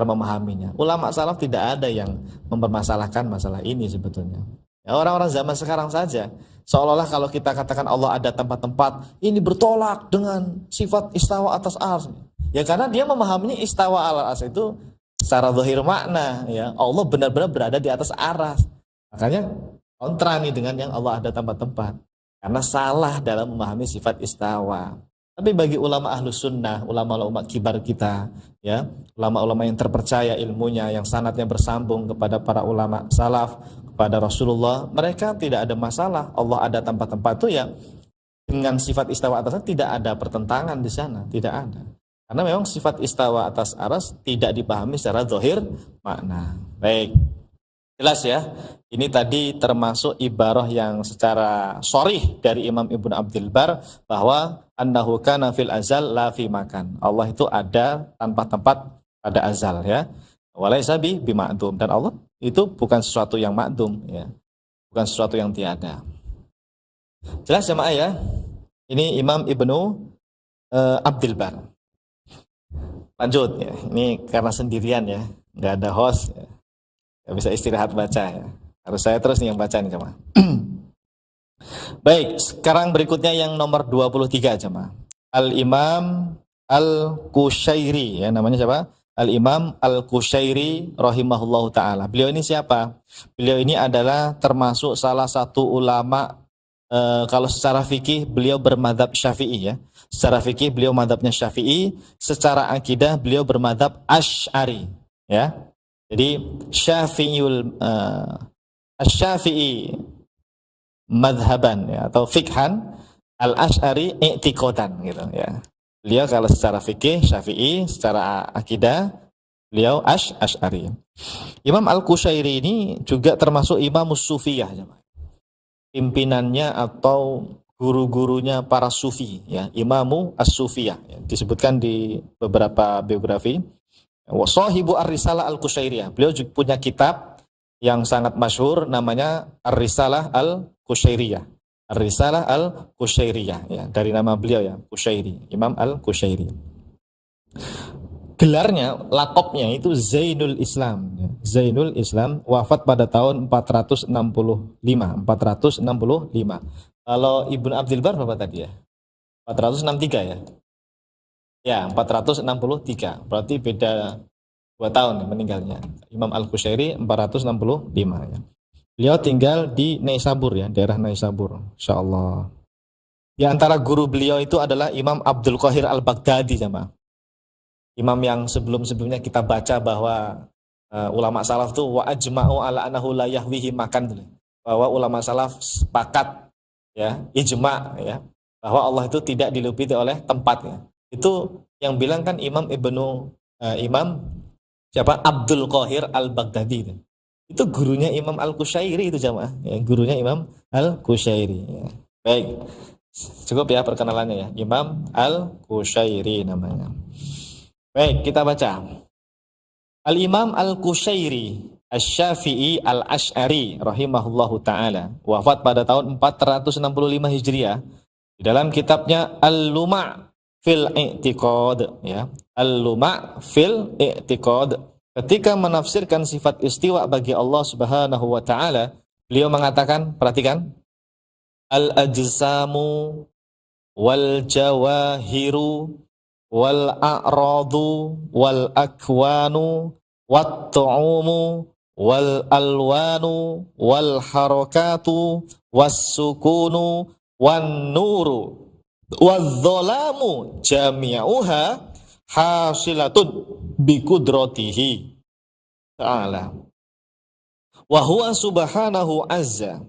[SPEAKER 1] memahaminya. Ulama salaf tidak ada yang mempermasalahkan masalah ini sebetulnya. Ya, orang-orang zaman sekarang saja seolah-olah kalau kita katakan Allah ada tempat-tempat, ini bertolak dengan sifat istawa atas aras. Ya karena dia memahaminya istawa ala aras itu secara zahir makna ya, Allah benar-benar berada di atas aras. Makanya kontra nih dengan yang Allah ada tempat-tempat. Karena salah dalam memahami sifat istawa. Tapi bagi ulama ahlus sunnah, ulama-ulama kibar kita, ya, ulama-ulama yang terpercaya ilmunya, yang sanadnya bersambung kepada para ulama salaf, kepada Rasulullah, mereka tidak ada masalah. Allah ada tempat-tempat itu ya, dengan sifat istawa atasnya tidak ada pertentangan di sana, tidak ada. Karena memang sifat istawa atas aras tidak dipahami secara zahir makna. Baik. Jelas ya, ini tadi termasuk ibarah yang secara sharih dari Imam Ibnu Abdul Bar bahwa annahu kana fil azal la fi makan. Allah itu ada tanpa tempat pada azal ya. Walaysa bima'dum, dan Allah itu bukan sesuatu yang ma'dum, ya. Bukan sesuatu yang tiada. Jelas jemaah ya? Ini Imam Ibnu Abdul Bar. Lanjut ya. Ini karena sendirian ya, nggak ada host ya. Nggak bisa istirahat baca ya. Harus saya terus nih yang baca nih jemaah. Baik, sekarang berikutnya yang nomor 23 jemaah. Al-Imam Al-Qushairi, ya namanya siapa? Al-Imam Al-Qushairi rahimahullahu ta'ala. Beliau ini siapa? Beliau ini adalah termasuk salah satu ulama, kalau secara fikih beliau bermadhab syafi'i ya. Secara fikih beliau madhabnya syafi'i, secara akidah beliau bermadhab Asy'ari ya. Jadi Syafi'i madhaban ya, atau fikhan, al-Asy'ari i'tiqadan gitu ya. Beliau kalau secara fikih Syafi'i, secara akidah beliau Asy'ari. Imam Al-Qushairi ini juga termasuk Imam Sufiyah, pimpinannya atau guru-gurunya para sufi ya, Imamu As-Sufiyah ya. Disebutkan di beberapa biografi. Wa sahibu Ar-Risalah Al-Qushairiyah. Beliau juga punya kitab yang sangat masyhur namanya Ar-Risalah Al-Qushairiyah. Ar-Risalah Al-Qushairiyah ya, dari nama beliau ya, Qushairi, Imam Al-Qushairi. Gelarnya, lakopnya itu Zainul Islam ya. Zainul Islam, wafat pada tahun 465. Kalau Ibnu Abdul Bar berapa tadi ya? 463 ya? Ya, 463. Berarti beda 2 tahun meninggalnya. Imam Al-Qushairi 465 ya. Beliau tinggal di Naisabur ya, daerah Naisabur, insyaallah. Di antara guru beliau itu adalah Imam Abdul Qahir Al-Baghdadi sama. Imam yang sebelum-sebelumnya kita baca bahwa ulama salaf itu wa ajma'u ala annahu la yahwihi makan, bahwa ulama salaf sepakat ya, ijma' ya, bahwa Allah itu tidak diliputi oleh tempatnya. Itu yang bilang kan Imam Abdul Qahir Al-Baghdadi. Itu gurunya Imam Al-Qushairi itu jamaah ya, gurunya Imam Al-Qushairi ya. Baik, cukup ya perkenalannya ya, Imam Al-Qushairi namanya. Baik, kita baca. Al-Imam Al-Qushairi Asy-Syafi'i Al-Asy'ari rahimahullahu ta'ala, wafat pada tahun 465 Hijriah. Di dalam kitabnya Al-Luma' fil I'tiqad ya, Al-Luma' fil I'tiqad, ketika menafsirkan sifat istiwa bagi Allah Subhanahu wa taala, beliau mengatakan, perhatikan, al-ajsamu wal jawahiru wal a'radu wal akwanu wat tu'umu wal alwanu wal harakatu was sukunu wan nuru wal dhalamu jami'uha hasilatun bi qudratihi ta'ala wa huwa subhanahu azza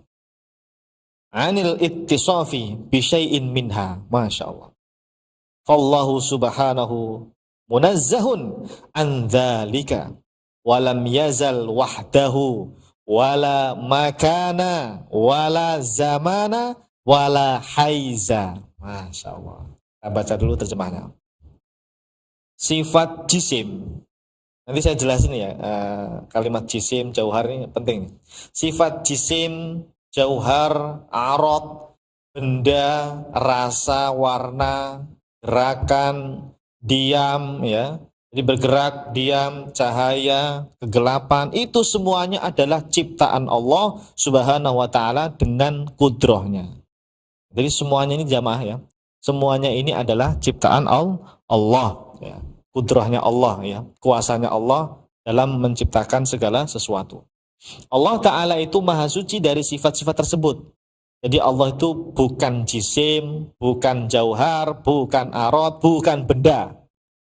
[SPEAKER 1] anil ittisafi bi syai'in minha. Masyaallah. Fallahu subhanahu munazzahun an dzalika wa lam yazal wahdahu wala makana wala zamana wala haiza. Masyaallah. Kita baca dulu terjemahnya. Sifat jisim, nanti saya jelasin ya, kalimat jisim, jauhar ini penting. Sifat jisim, jauhar, arad, benda, rasa, warna, gerakan, diam ya. Jadi bergerak, diam, cahaya, kegelapan, itu semuanya adalah ciptaan Allah Subhanahu wa taala dengan kudrahnya. Jadi semuanya ini jamaah ya. Semuanya ini adalah ciptaan Allah ya. Kudrahnya Allah ya, kuasanya Allah dalam menciptakan segala sesuatu. Allah Ta'ala itu maha suci dari sifat-sifat tersebut. Jadi Allah itu bukan jisim, bukan jauhar, bukan arad, bukan benda.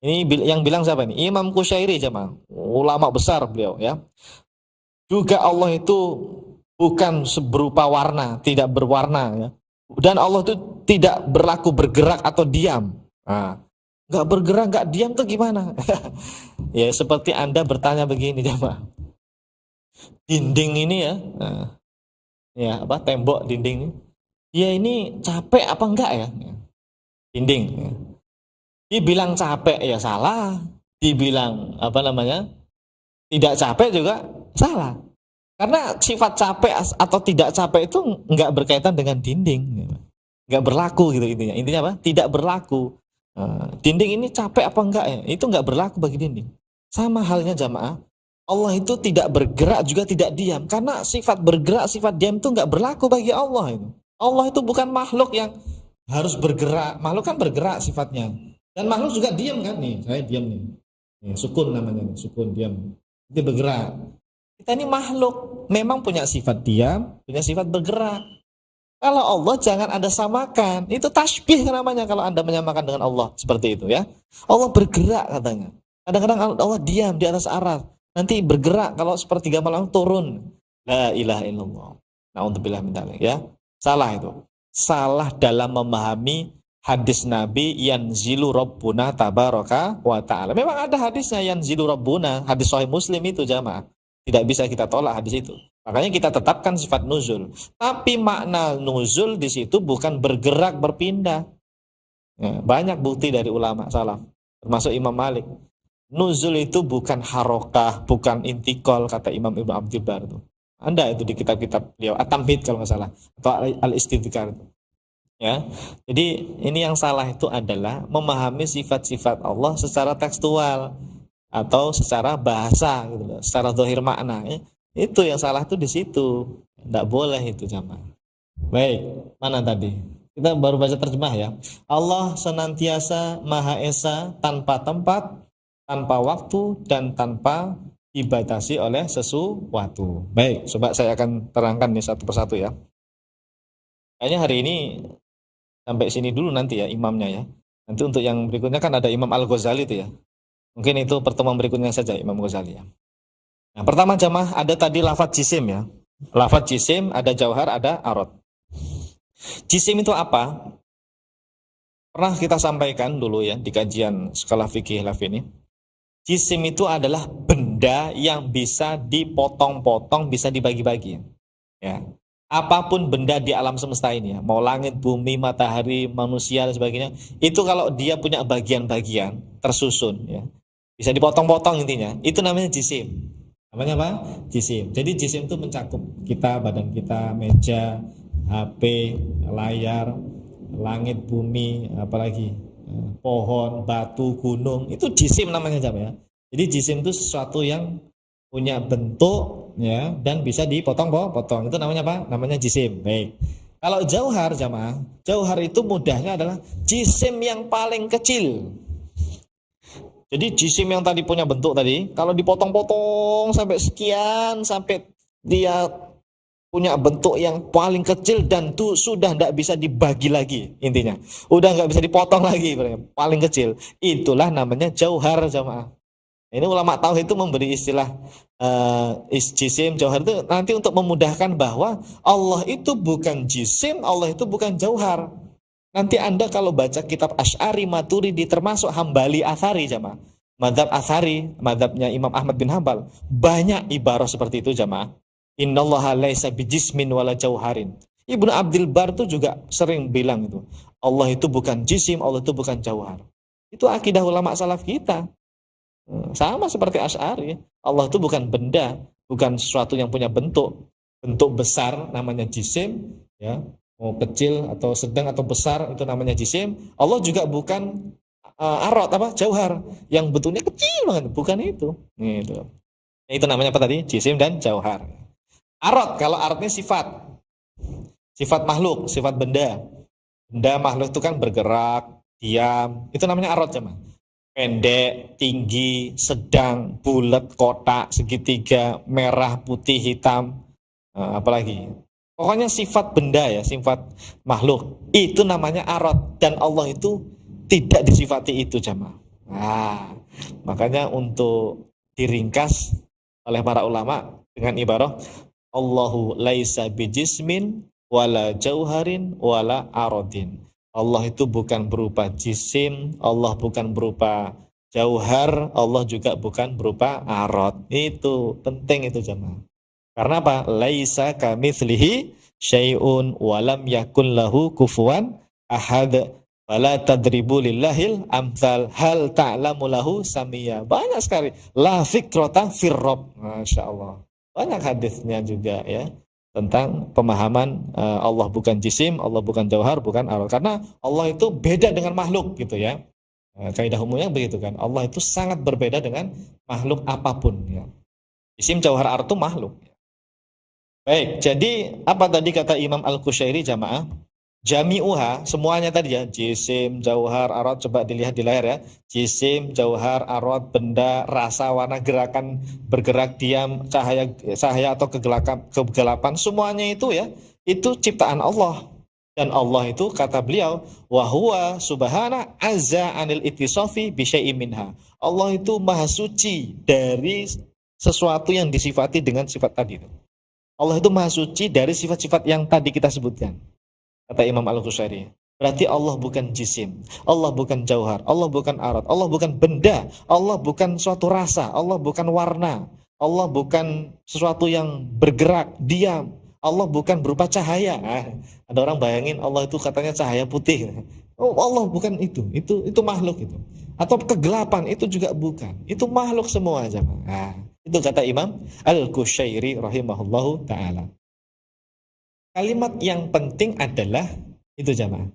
[SPEAKER 1] Ini yang bilang siapa ini? Imam Qushairi jemaah, ulama besar beliau ya. Juga Allah itu bukan berupa warna, tidak berwarna ya. Dan Allah itu tidak berlaku bergerak atau diam. Nah, nggak bergerak, nggak diam tuh gimana? Ya seperti Anda bertanya begini jemaah. Dinding ini ya, ya apa, tembok dinding ini, ya ini capek apa enggak ya? Dinding. Ya. Dibilang capek ya salah, dibilang apa namanya, Tidak capek juga salah. Karena sifat capek atau tidak capek itu nggak berkaitan dengan dinding. Nggak berlaku gitu intinya. Intinya apa? Tidak berlaku. Dinding ini capek apa enggak ya? Itu nggak berlaku bagi dinding. Sama halnya jamaah. Allah itu tidak bergerak juga tidak diam. Karena sifat bergerak, sifat diam itu nggak berlaku bagi Allah itu. Allah itu bukan makhluk yang harus bergerak. Makhluk kan bergerak sifatnya. Dan makhluk juga diam kan nih. Saya diam nih. Sukun namanya nih. Sukun diam. Dia bergerak. Kita ini makhluk. Memang punya sifat diam, punya sifat bergerak. Kalau Allah jangan Anda samakan. Itu tasbih namanya kalau Anda menyamakan dengan Allah. Seperti itu ya. Allah bergerak katanya. Kadang-kadang Allah diam di atas aras. Nanti bergerak kalau sepertiga malam turun. La ilaha illallah. Na'udzubillah min dzalik ya. Salah itu. Salah dalam memahami hadis Nabi yanzilu rabbuna tabaraka wa ta'ala. Memang ada hadisnya yanzilu rabbuna. Hadis Sahih Muslim itu jamaah. Tidak bisa kita tolak hadis itu. Makanya kita tetapkan sifat nuzul. Tapi makna nuzul di situ bukan bergerak berpindah. Ya, banyak bukti dari ulama salaf, termasuk Imam Malik. Nuzul itu bukan harokah, bukan intikal kata Imam Ibnu Abdul Bar itu. Anda itu di kitab-kitab beliau, At-Tamhid kalau nggak salah, atau Al-Istidhkar itu. Ya, jadi ini yang salah itu adalah memahami sifat-sifat Allah secara tekstual atau secara bahasa, gitu loh, secara zahir makna. Itu yang salah tuh di situ. Tidak boleh itu jamaah. Baik, mana tadi? Kita baru baca terjemah ya. Allah senantiasa Maha Esa tanpa tempat, tanpa waktu, dan tanpa dibatasi oleh sesuatu. Baik, coba saya akan terangkan nih satu persatu ya. Kayaknya hari ini sampai sini dulu nanti ya imamnya ya. Nanti untuk yang berikutnya kan ada Imam Al-Ghazali itu ya. Mungkin itu pertemuan berikutnya saja Imam Ghazali ya. Nah, pertama jamaah ada tadi lafadz jisim ya. Lafadz jisim ada jauhar, ada arad. Jisim itu apa? Pernah kita sampaikan dulu ya di kajian skala fikih hilaf ini. Jisim itu adalah benda yang bisa dipotong-potong, bisa dibagi-bagi. Ya. Apapun benda di alam semesta ini ya, mau langit, bumi, matahari, manusia dan sebagainya, itu kalau dia punya bagian-bagian tersusun ya, bisa dipotong-potong intinya, itu namanya jisim. Namanya apa? Jisim. Jadi jisim itu mencakup kita, badan kita, meja, HP, layar, langit, bumi, apalagi pohon, batu, gunung. Itu jisim namanya jamaah ya. Jadi jisim itu sesuatu yang punya bentuk ya dan bisa dipotong-potong. Itu namanya apa? Namanya jisim. Baik. Kalau jauhar jamaah, jauhar itu mudahnya adalah jisim yang paling kecil. Jadi jisim yang tadi punya bentuk tadi, kalau dipotong-potong sampai sekian, sampai dia punya bentuk yang paling kecil dan tuh sudah tidak bisa dibagi lagi intinya. Udah nggak bisa dipotong lagi, paling kecil. Itulah namanya jauhar jamaah. Ini ulama tauhid itu memberi istilah jisim, jauhar itu nanti untuk memudahkan bahwa Allah itu bukan jisim, Allah itu bukan jauhar. Nanti Anda kalau baca kitab Asy'ari, Maturidi, termasuk Hambali, Athari jamaah, mazhab Athari, mazhabnya Imam Ahmad bin Hambal, banyak ibarah seperti itu jamaah. Innallaha laisa bijismin wala jauharin. Ibnu Abdul Bar itu juga sering bilang itu, Allah itu bukan jisim, Allah itu bukan jauhar. Itu akidah ulama salaf kita. Sama seperti Asy'ari, Allah itu bukan benda, bukan sesuatu yang punya bentuk besar namanya jisim ya. Mau kecil atau sedang atau besar itu namanya jisim. Allah juga bukan arad apa jauhar yang bentuknya kecil banget, bukan itu. Gitu. Itu namanya apa tadi? Jisim dan jauhar. Arad kalau aradnya sifat. Sifat makhluk, sifat benda. Benda makhluk itu kan bergerak, diam. Itu namanya arad jemaah. Pendek, tinggi, sedang, bulat, kotak, segitiga, merah, putih, hitam. Apalagi pokoknya sifat benda ya, sifat makhluk. Itu namanya arad. Dan Allah itu tidak disifati itu jamaah. Nah, makanya untuk diringkas oleh para ulama dengan ibarah Allahu laisa bijismin wala jauharin wala aradin. Allah itu bukan berupa jisim, Allah bukan berupa jauhar, Allah juga bukan berupa arad. Itu penting itu jamaah. Karena apa? Laisa kamitslihi syai'un wa lam yakul lahu kufuwan ahad. Wala tadribu lillahil amthal hal ta'lamu lahu samia. Banyak sekali. La fikrata firrob. Masya Allah. Banyak hadisnya juga ya tentang pemahaman Allah bukan jisim, Allah bukan jauhar, bukan arwah. Karena Allah itu beda dengan makhluk gitu ya. Kaidah umumnya begitu kan. Allah itu sangat berbeda dengan makhluk apapun ya. Jisim, jauhar, arwah itu makhluk. Baik, jadi apa tadi kata Imam Al-Qushairi jamaah? Jami'uha, semuanya tadi ya, jisim, jauhar, arad, coba dilihat di layar ya. Jisim, jauhar, arad, benda, rasa, warna, gerakan, bergerak, diam, cahaya atau kegelapan, semuanya itu ya, itu ciptaan Allah. Dan Allah itu kata beliau, wa huwa subhana azza anil ittisafi bi syai'in minha. Allah itu maha suci dari sesuatu yang disifati dengan sifat tadi itu. Allah itu maha suci dari sifat-sifat yang tadi kita sebutkan. Kata Imam Al-Qushairi. Berarti Allah bukan jisim, Allah bukan jauhar, Allah bukan arad, Allah bukan benda, Allah bukan suatu rasa, Allah bukan warna, Allah bukan sesuatu yang bergerak, diam, Allah bukan berupa cahaya. Ada orang bayangin Allah itu katanya cahaya putih. Oh, Allah bukan itu makhluk itu. Atau kegelapan itu juga bukan. Itu makhluk semua aja. Itu kata Imam Al-Qushairi rahimahullahu ta'ala. Kalimat yang penting adalah itu jamaah.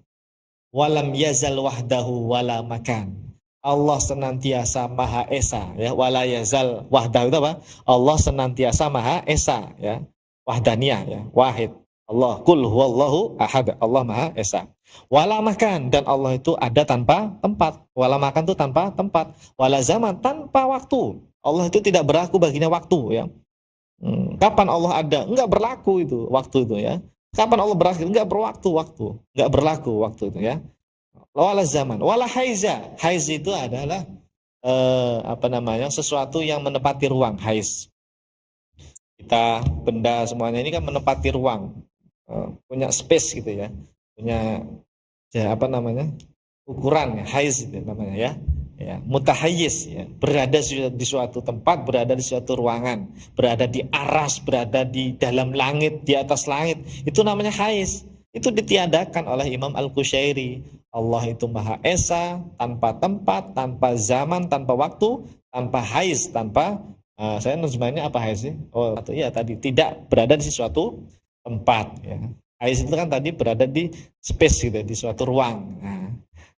[SPEAKER 1] Walam yazal wahdahu wala makan. Allah senantiasa Maha Esa ya. Wala yazal wahdahu itu apa? Allah senantiasa Maha Esa ya. Wahdaniyah ya, wahid. Allah kul huwallahu ahad. Allah Maha Esa. Wala makan, dan Allah itu ada tanpa tempat. Wala makan itu tanpa tempat. Wala zaman, tanpa waktu. Allah itu tidak berlaku baginya waktu ya. Kapan Allah ada? Enggak berlaku itu waktu itu ya. Kapan Allah berakhir? Enggak berwaktu-waktu. Enggak berlaku waktu itu ya. Wala zaman, wala haiza. Haiz itu adalah sesuatu yang menepati ruang. Haiz. Kita benda semuanya ini kan menepati ruang. Punya space gitu ya. Punya ukuran ya, haiz itu namanya ya. Ya, mutahayyiz ya, berada di suatu tempat, berada di suatu ruangan, berada di aras, berada di dalam langit, di atas langit, itu namanya haiz. Itu ditiadakan oleh Imam Al-Qushairi. Allah itu Maha Esa, tanpa tempat, tanpa zaman, tanpa waktu, tanpa haiz, tanpa saya nerjemahnya apa haiz sih? Oh, iya tadi tidak berada di suatu tempat ya. Haiz itu kan tadi berada di space gitu, di suatu ruang.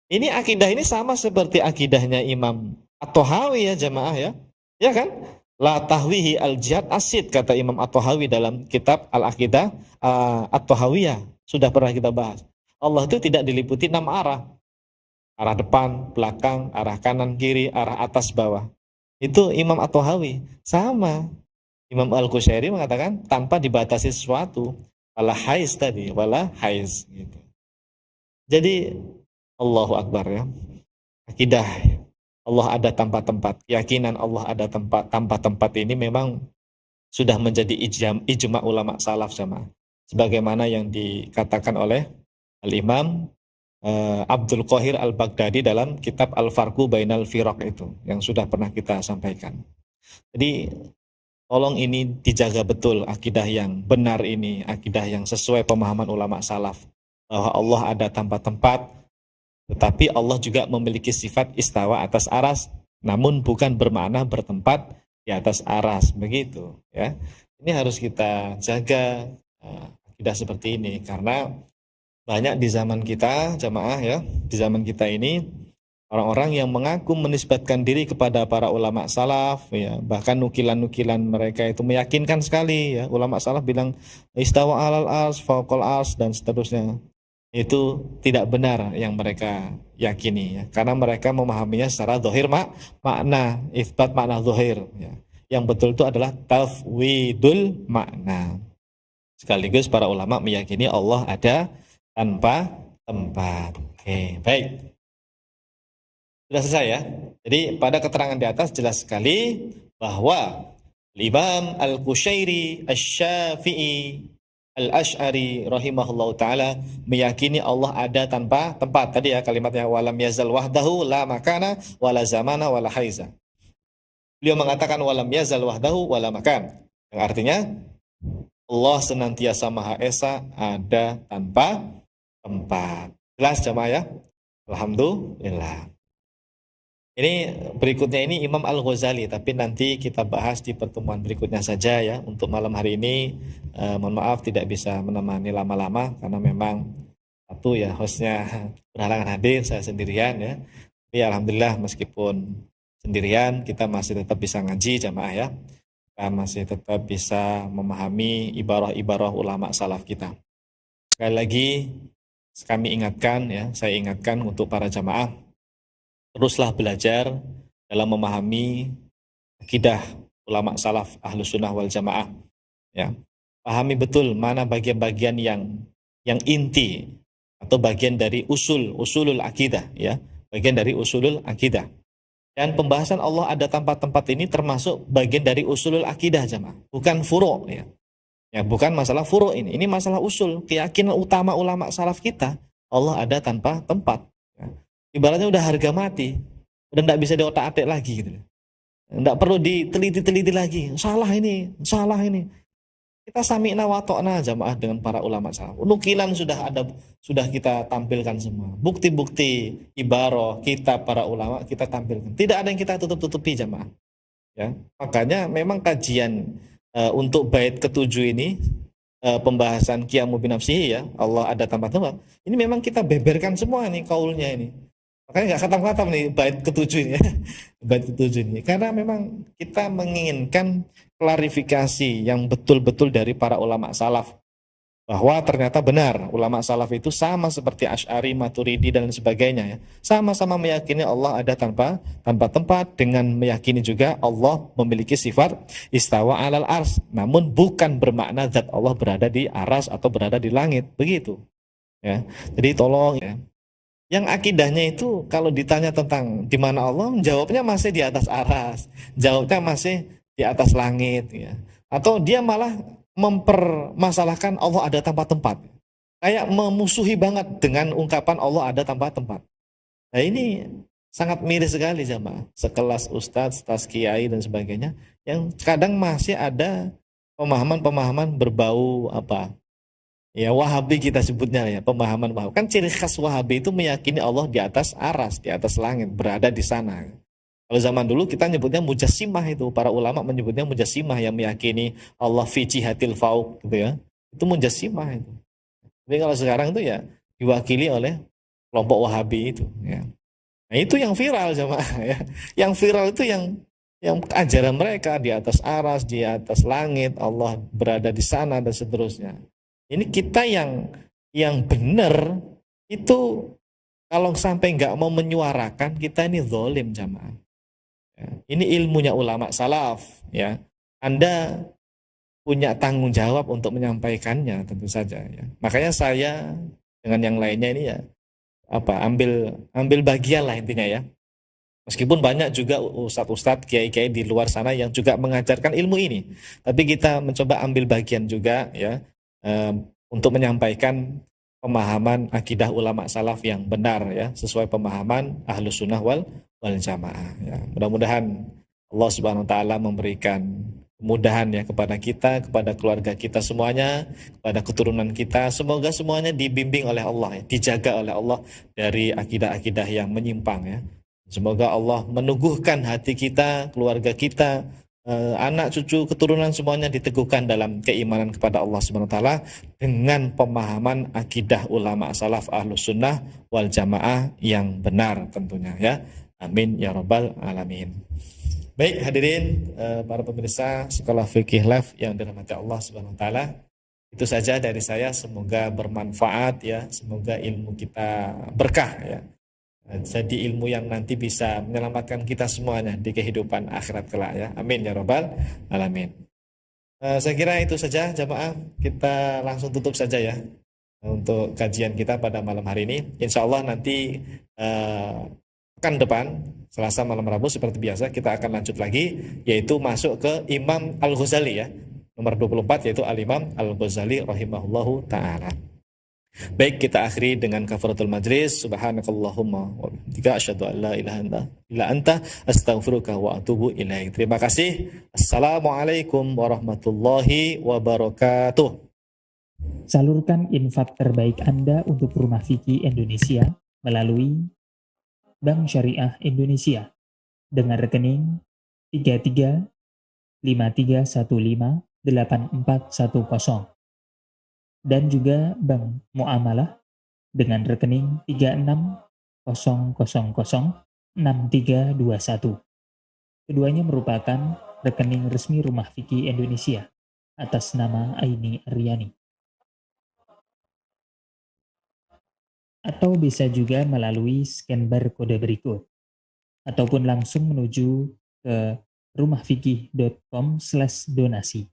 [SPEAKER 1] Ini akidah ini sama seperti akidahnya Imam At-Tahawi ya jamaah ya. Ya kan? La tahwihi al-jihad asid, kata Imam At-Tahawi dalam kitab Al-Aqidah At-Tahawiyah. Sudah pernah kita bahas. Allah itu tidak diliputi 6 arah. Arah depan, belakang, arah kanan, kiri, arah atas, bawah. Itu Imam At-Tahawi. Sama. Imam Al-Qushairi mengatakan tanpa dibatasi sesuatu. Wala haiz tadi. Wala haiz. Gitu. Jadi Allahu Akbar ya. Akidah Allah ada tanpa tempat. Keyakinan Allah ada tanpa tempat ini memang sudah menjadi ijma ulama salaf jamaah. Sebagaimana yang dikatakan oleh Al-Imam Abdul Qahir Al-Baghdadi dalam kitab Al-Farqu Bainal Firaq itu yang sudah pernah kita sampaikan. Jadi tolong ini dijaga betul akidah yang benar ini, akidah yang sesuai pemahaman ulama salaf bahwa Allah ada tanpa tempat. Tetapi Allah juga memiliki sifat istawa atas aras, namun bukan bermakna bertempat di atas aras, begitu ya. Ini harus kita jaga akidah seperti ini, karena banyak di zaman kita jamaah ya, di zaman kita ini orang-orang yang mengaku menisbatkan diri kepada para ulama salaf ya, bahkan nukilan-nukilan mereka itu meyakinkan sekali ya. Ulama salaf bilang istawa alal ars, fauqal ars dan seterusnya. Itu tidak benar yang mereka yakini ya. Karena mereka memahaminya secara zahir makna, isbat makna zahir ya. Yang betul itu adalah tafwidul makna. Sekaligus para ulama meyakini Allah ada tanpa tempat. Oke, baik. Sudah selesai ya. Jadi pada keterangan di atas jelas sekali bahwa Imam Al-Qushairi Asy-Syafi'i Al-Asy'ari rahimahullahu ta'ala meyakini Allah ada tanpa tempat. Tadi ya kalimatnya walam yazal wahdahu la makana wala zamana wala haiza. Beliau mengatakan walam yazal wahdahu wala makan. Yang artinya Allah senantiasa Maha Esa, ada tanpa tempat. Jelas jamaah ya? Alhamdulillah. Ini berikutnya ini Imam Al-Ghazali, tapi nanti kita bahas di pertemuan berikutnya saja ya. Untuk malam hari ini, mohon maaf tidak bisa menemani lama-lama karena memang satu ya hostnya berhalangan hadir, saya sendirian ya. Tapi alhamdulillah meskipun sendirian kita masih tetap bisa ngaji jamaah ya. Kita masih tetap bisa memahami ibarah-ibarah ulama salaf kita. Sekali lagi kami ingatkan ya, saya ingatkan untuk para jamaah, teruslah belajar dalam memahami akidah ulama salaf ahlus sunnah wal jamaah. Ya, pahami betul mana bagian-bagian yang inti atau bagian dari usulul akidah ya, bagian dari usulul akidah. Dan pembahasan Allah ada tanpa tempat ini termasuk bagian dari usulul akidah jamaah, bukan furu' ya. Ya, bukan masalah furu' ini masalah usul, keyakinan utama ulama salaf kita, Allah ada tanpa tempat. Ya. Ibaratnya udah harga mati, udah nggak bisa diotak-atik lagi gitu. Nggak perlu diteliti-teliti lagi, salah ini. Kita sami'na wa ta'na jamaah dengan para ulama salaf. Nukilan sudah kita tampilkan semua. Bukti-bukti ibarah kita para ulama kita tampilkan. Tidak ada yang kita tutup-tutupi jamaah. Ya, makanya memang kajian untuk bait ketujuh ini pembahasan Qiyamu binafsihi ya, Allah ada tanpa tempat. Ini memang kita beberkan semua nih kaulnya ini. Makanya nggak khatam-khatam nih bait ketujuh ini, bait ketujuh ini. Karena memang kita menginginkan klarifikasi yang betul-betul dari para ulama salaf. Bahwa ternyata benar, ulama salaf itu sama seperti Asy'ari, Maturidi, dan sebagainya. Ya. Sama-sama meyakini Allah ada tanpa tempat, dengan meyakini juga Allah memiliki sifat istawa alal ars. Namun bukan bermakna zat Allah berada di aras atau berada di langit. Begitu. Ya. Jadi tolong ya. Yang akidahnya itu kalau ditanya tentang di mana Allah, jawabnya masih di atas aras, jawabnya masih di atas langit, ya. Atau dia malah mempermasalahkan Allah ada tanpa tempat, kayak memusuhi banget dengan ungkapan Allah ada tanpa tempat. Nah ini sangat miris sekali jamaah, sekelas ustadz, kiai dan sebagainya, yang kadang masih ada pemahaman-pemahaman berbau apa? Ya Wahabi kita sebutnya ya, pemahaman Wahabi. Kan ciri khas Wahabi itu meyakini Allah di atas aras, di atas langit, berada di sana. Kalau zaman dulu kita nyebutnya mujassimah itu, para ulama menyebutnya mujassimah yang meyakini Allah fi jihatil fauq gitu ya. Itu mujassimah itu. Tapi kalau sekarang itu ya diwakili oleh kelompok Wahabi itu ya. Nah, itu yang viral jamaah ya. Yang viral itu yang ajaran mereka di atas aras, di atas langit, Allah berada di sana dan seterusnya. Ini kita yang benar itu kalau sampai nggak mau menyuarakan, kita ini zalim jamaah. Ya, ini ilmunya ulama salaf ya. Anda punya tanggung jawab untuk menyampaikannya tentu saja ya. Makanya saya dengan yang lainnya ini ya ambil bagian lah intinya ya. Meskipun banyak juga ustadz-ustadz, kiai-kiai di luar sana yang juga mengajarkan ilmu ini, tapi kita mencoba ambil bagian juga ya, untuk menyampaikan pemahaman akidah ulama salaf yang benar ya, sesuai pemahaman ahlus sunnah wal jamaah ya. Mudah-mudahan Allah subhanahu wa ta'ala memberikan kemudahan ya kepada kita, kepada keluarga kita semuanya, kepada keturunan kita. Semoga semuanya dibimbing oleh Allah ya, dijaga oleh Allah dari akidah-akidah yang menyimpang ya. Semoga Allah meneguhkan hati kita, keluarga kita, anak cucu keturunan semuanya diteguhkan dalam keimanan kepada Allah Subhanahu wa taala dengan pemahaman akidah ulama salaf ahlus sunnah wal jamaah yang benar tentunya ya. Amin ya rabbal alamin. Baik hadirin para pemirsa Sekolah Fikih Live yang dirahmati Allah Subhanahu wa taala. Itu saja dari saya, semoga bermanfaat ya, semoga ilmu kita berkah ya. Jadi ilmu yang nanti bisa menyelamatkan kita semuanya di kehidupan akhirat kelak ya. Amin ya rabbal alamin. Saya kira itu saja jamaah, kita langsung tutup saja ya untuk kajian kita pada malam hari ini. Insya Allah nanti pekan depan Selasa malam Rabu seperti biasa kita akan lanjut lagi, yaitu masuk ke Imam Al-Ghazali ya, nomor 24, yaitu Al-Imam Al-Ghazali rahimahullahu ta'ala. Baik, kita akhiri dengan kafaratul majlis. Subhanakallahumma wa bihamdika asyhadu an la ilaha illa anta astaghfiruka wa atubu ilaik. Terima kasih. Assalamualaikum warahmatullahi wabarakatuh.
[SPEAKER 2] Salurkan infak terbaik Anda untuk Rumah Fikih Indonesia melalui Bank Syariah Indonesia dengan rekening 3353158410 dan juga Bank Muamalah dengan rekening 3600006321. Keduanya merupakan rekening resmi Rumah Fikih Indonesia atas nama Aini Aryani. Atau bisa juga melalui scan barcode berikut, ataupun langsung menuju ke rumahfikih.com/donasi.